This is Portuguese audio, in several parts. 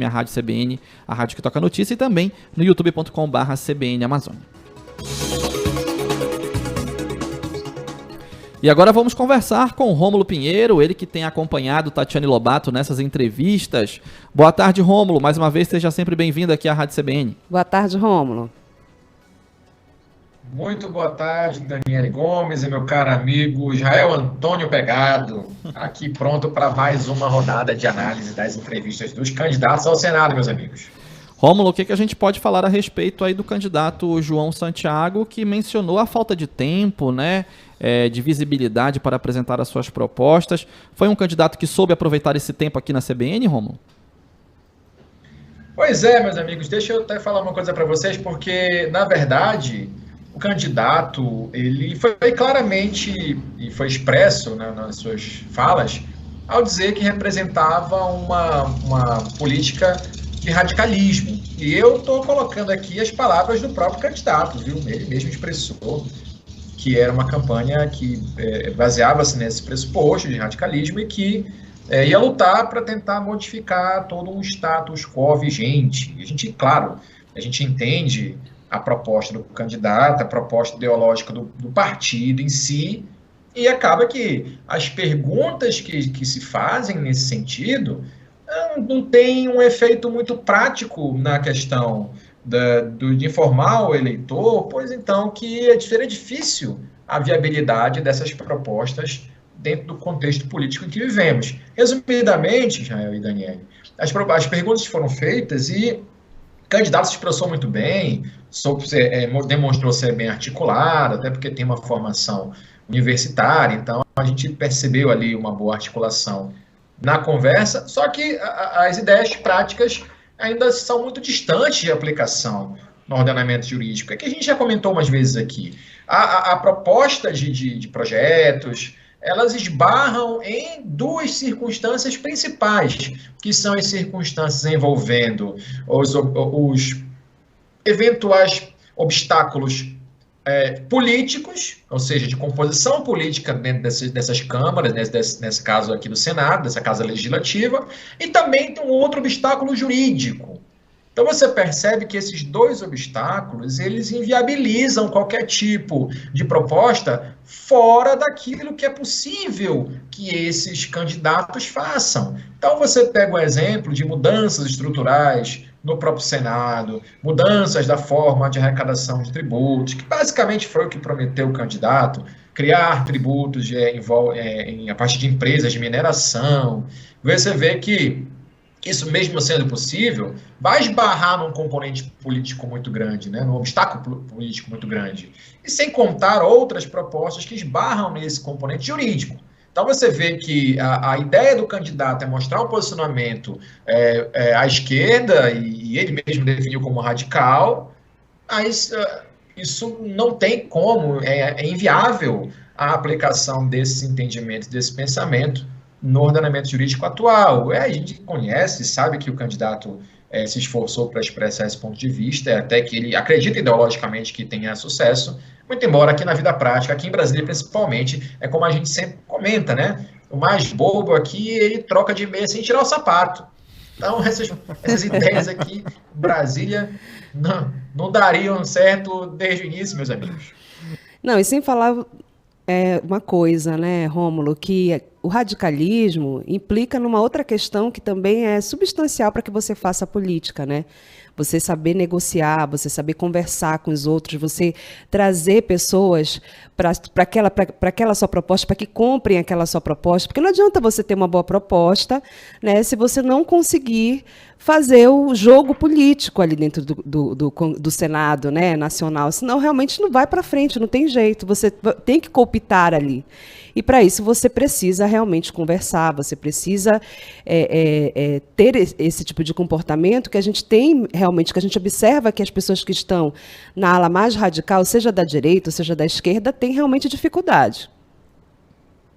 a Rádio CBN, a rádio que toca notícia, e também no youtube.com/CBN Amazônia. E agora vamos conversar com o Rômulo Pinheiro, ele que tem acompanhado Tatiane Lobato nessas entrevistas. Boa tarde, Rômulo. Mais uma vez, seja sempre bem-vindo aqui à Rádio CBN. Boa tarde, Rômulo. Muito boa tarde, Daniele Gomes e meu caro amigo Israel Antônio Pegado, aqui pronto para mais uma rodada de análise das entrevistas dos candidatos ao Senado, meus amigos. Rômulo, o que a gente pode falar a respeito aí do candidato João Santiago, que mencionou a falta de tempo, né, de visibilidade para apresentar as suas propostas? Foi um candidato que soube aproveitar esse tempo aqui na CBN, Rômulo? Pois é, meus amigos, deixa eu até falar uma coisa para vocês, porque, na verdade, o candidato, ele foi claramente, e foi expresso, né, nas suas falas, ao dizer que representava uma política de radicalismo. E eu estou colocando aqui as palavras do próprio candidato, viu? Ele mesmo expressou que era uma campanha que baseava-se nesse pressuposto de radicalismo e que ia lutar para tentar modificar todo um status quo vigente. E a gente entende a proposta do candidato, a proposta ideológica do partido em si, e acaba que as perguntas que se fazem nesse sentido não tem um efeito muito prático na questão de informar o eleitor, pois então que seria difícil a viabilidade dessas propostas dentro do contexto político em que vivemos. Resumidamente, Israel e Daniele, as perguntas foram feitas e o candidato se expressou muito bem, demonstrou ser bem articulado, até porque tem uma formação universitária, então a gente percebeu ali uma boa articulação na conversa, só que as ideias práticas ainda são muito distantes de aplicação no ordenamento jurídico. É que a gente já comentou umas vezes aqui. A proposta de projetos, elas esbarram em duas circunstâncias principais, que são as circunstâncias envolvendo os eventuais obstáculos políticos, ou seja, de composição política dentro dessas câmaras, nesse caso aqui do Senado, dessa casa legislativa, e também tem um outro obstáculo jurídico. Então você percebe que esses dois obstáculos, eles inviabilizam qualquer tipo de proposta fora daquilo que é possível que esses candidatos façam. Então você pega o exemplo de mudanças estruturais no próprio Senado, mudanças da forma de arrecadação de tributos, que basicamente foi o que prometeu o candidato, criar tributos a partir de empresas de mineração. Você vê que isso, mesmo sendo possível, vai esbarrar num componente político muito grande, né? Num obstáculo político muito grande. E sem contar outras propostas que esbarram nesse componente jurídico. Então você vê que a ideia do candidato é mostrar um posicionamento à esquerda, e ele mesmo definiu como radical, mas isso não tem como, é inviável a aplicação desses entendimentos, desse pensamento no ordenamento jurídico atual. A gente conhece, sabe que o candidato se esforçou para expressar esse ponto de vista, até que ele acredita ideologicamente que tenha sucesso, muito embora aqui na vida prática, aqui em Brasília principalmente, é como a gente sempre comenta, né? O mais bobo aqui, ele troca de meia sem tirar o sapato. Então, essas ideias aqui em Brasília não dariam certo desde o início, meus amigos. Não, e sem falar uma coisa, né, Rômulo, que o radicalismo implica numa outra questão que também é substancial para que você faça política, né? Você saber negociar, você saber conversar com os outros, você trazer pessoas para aquela sua proposta, para que comprem aquela sua proposta, porque não adianta você ter uma boa proposta, né, se você não conseguir fazer o jogo político ali dentro do Senado, né, nacional, senão realmente não vai para frente, não tem jeito, você tem que cooptar ali. E para isso você precisa realmente conversar, você precisa ter esse tipo de comportamento que a gente tem realmente, que a gente observa que as pessoas que estão na ala mais radical, seja da direita, seja da esquerda, têm realmente dificuldade.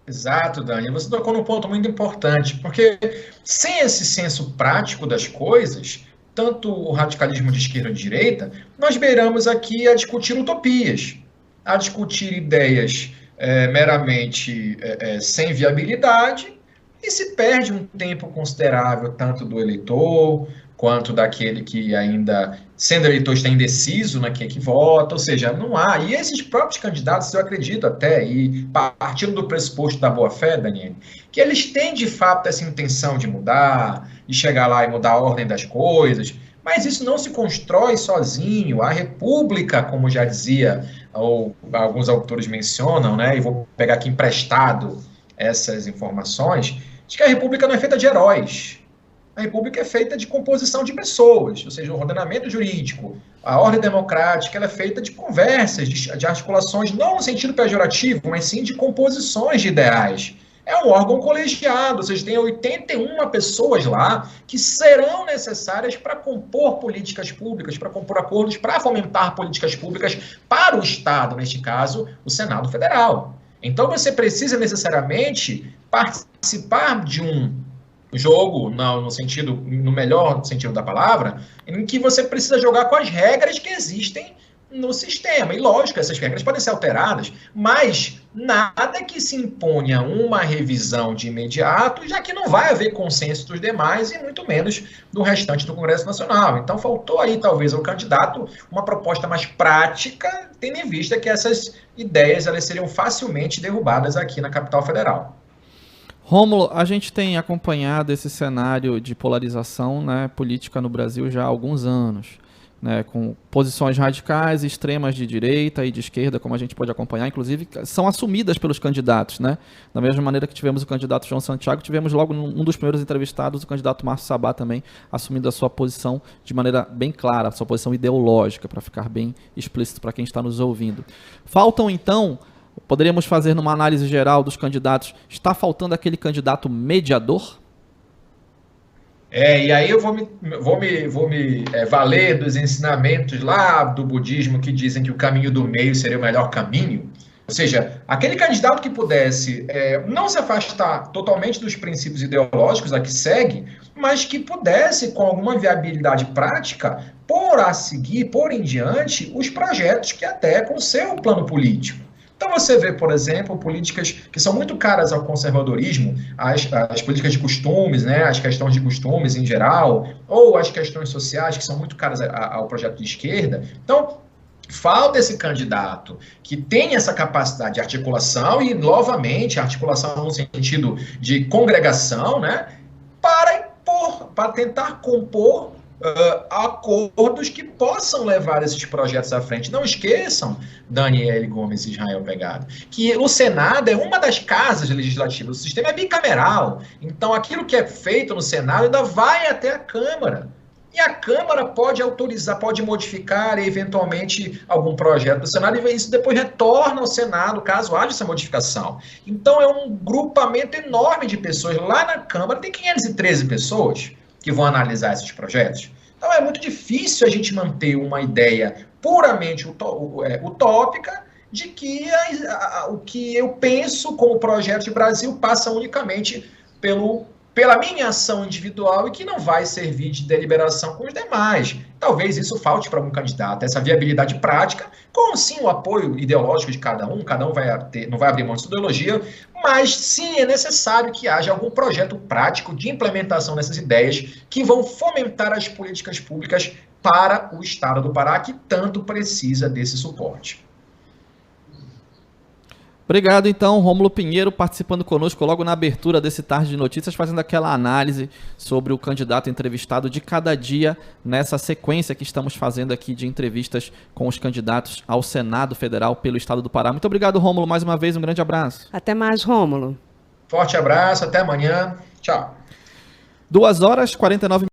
Exato, Dani. Você tocou num ponto muito importante, porque sem esse senso prático das coisas, tanto o radicalismo de esquerda ou de direita, nós beiramos aqui a discutir utopias, a discutir ideias meramente sem viabilidade, e se perde um tempo considerável, tanto do eleitor, quanto daquele que ainda, sendo eleitor, está indeciso, né, que vota, ou seja, não há. E esses próprios candidatos, eu acredito até, e partindo do pressuposto da boa-fé, Daniel, que eles têm de fato essa intenção de mudar, de chegar lá e mudar a ordem das coisas, mas isso não se constrói sozinho. A república, como já dizia, ou alguns autores mencionam, né, e vou pegar aqui emprestado essas informações, de que a república não é feita de heróis. A república é feita de composição de pessoas, ou seja, o ordenamento jurídico, a ordem democrática, ela é feita de conversas, de articulações, não no sentido pejorativo, mas sim de composições de ideais. É um órgão colegiado, ou seja, tem 81 pessoas lá que serão necessárias para compor políticas públicas, para compor acordos, para fomentar políticas públicas para o Estado, neste caso, o Senado Federal. Então, você precisa necessariamente participar de um jogo, no melhor sentido da palavra, em que você precisa jogar com as regras que existem no sistema. E lógico, essas regras podem ser alteradas, mas nada que se imponha uma revisão de imediato, já que não vai haver consenso dos demais e muito menos do restante do Congresso Nacional. Então faltou aí talvez ao candidato uma proposta mais prática, tendo em vista que essas ideias elas seriam facilmente derrubadas aqui na capital federal. Rômulo, a gente tem acompanhado esse cenário de polarização, né, política no Brasil já há alguns anos, né, com posições radicais, extremas de direita e de esquerda, como a gente pode acompanhar, inclusive são assumidas pelos candidatos, né? Da mesma maneira que tivemos o candidato João Santiago, tivemos logo um dos primeiros entrevistados, o candidato Márcio Sabá também, assumindo a sua posição de maneira bem clara, a sua posição ideológica, para ficar bem explícito para quem está nos ouvindo. Faltam, então, poderíamos fazer numa análise geral dos candidatos, está faltando aquele candidato mediador? E aí eu vou me valer dos ensinamentos lá do budismo que dizem que o caminho do meio seria o melhor caminho. Ou seja, aquele candidato que pudesse não se afastar totalmente dos princípios ideológicos a que segue, mas que pudesse, com alguma viabilidade prática, pôr a seguir, pôr em diante os projetos que adequam o seu plano político. Então você vê, por exemplo, políticas que são muito caras ao conservadorismo, as políticas de costumes, né, as questões de costumes em geral, ou as questões sociais que são muito caras ao projeto de esquerda. Então, falta esse candidato que tem essa capacidade de articulação e, novamente, articulação no sentido de congregação, né, para tentar compor acordos que possam levar esses projetos à frente. Não esqueçam, Daniel Gomes e Israel Pegado, que o Senado é uma das casas legislativas, o sistema é bicameral, então aquilo que é feito no Senado ainda vai até a Câmara, e a Câmara pode autorizar, pode modificar eventualmente algum projeto do Senado, e isso depois retorna ao Senado, caso haja essa modificação. Então é um grupamento enorme de pessoas. Lá na Câmara tem 513 pessoas que vão analisar esses projetos. Então é muito difícil a gente manter uma ideia puramente utópica de que o que eu penso como projeto de Brasil passa unicamente pela minha ação individual e que não vai servir de deliberação com os demais. Talvez isso falte para algum candidato, essa viabilidade prática, com sim o apoio ideológico de cada um não vai abrir mão de sua ideologia, mas sim é necessário que haja algum projeto prático de implementação dessas ideias que vão fomentar as políticas públicas para o Estado do Pará, que tanto precisa desse suporte. Obrigado, então, Rômulo Pinheiro, participando conosco logo na abertura desse Tarde de Notícias, fazendo aquela análise sobre o candidato entrevistado de cada dia nessa sequência que estamos fazendo aqui de entrevistas com os candidatos ao Senado Federal pelo Estado do Pará. Muito obrigado, Rômulo, mais uma vez, um grande abraço. Até mais, Rômulo. Forte abraço, até amanhã. Tchau. 2h49